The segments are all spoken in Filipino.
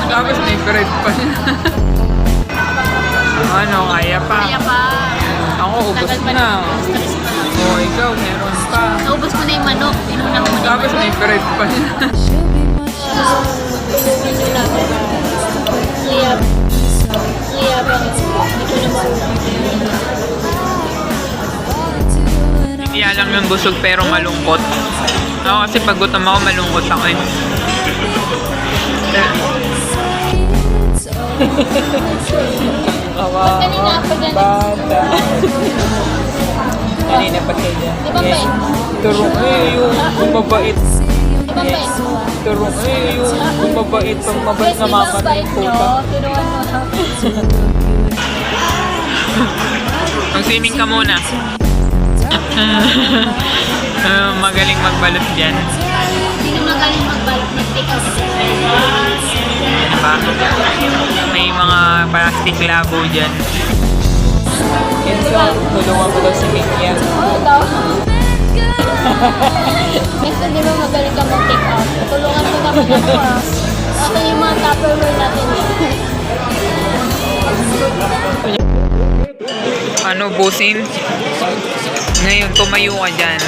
Tapos may bread pa niya. Ano, kaya pa. Kaya pa. Ako, ubos na. O, ikaw, meron pa. Naubos ko na yung manok. Inuna ko na yung Tapos may bread pa niya. Hindi alam yung busog pero malungkot. Ako kasi pag gutom ako, malungkot ako eh. Kanina pa dyan. Bata. Kanina pa siya dyan. Di ba ba? Turong yung mabait. Di ba ba? Turong yung mabait. Pang mabait na mama ng puta. Mag-swimming ka muna. Magaling magbalot dyan. Sino magaling magbalot ng pick-up? Diba? May mga plastic labo dyan. Enzo, tulungan mo daw si Mickey. Oo daw. Next, di ba magaling ka mag-pick-up? Tulungan mo naman ako ah. Ito yung mga Tupperware natin. Ano, busin? Ngayon, tumayo ka dyan.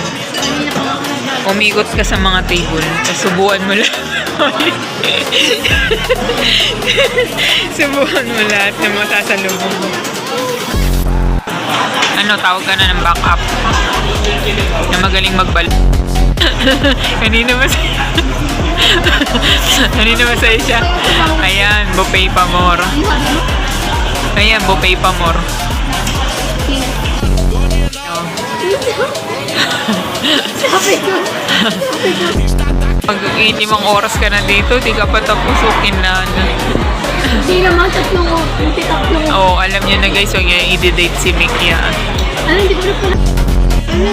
Umikot ka sa mga table. Subukan mo lang. Subukan mo lahat na masasalubong mo. Ano, tawag ka na ng backup. Na magaling magbalot. Kanina masaya siya. Ayan, buffet pa more. Ayan, buffet pa more. Mag-ilimang oras ka na dito, di ka pa tapusukin na. Hindi naman tatlong. Oo, alam niyo na guys, huwag niya i-date si Mickey. Ano, hindi ko na pala. Ano,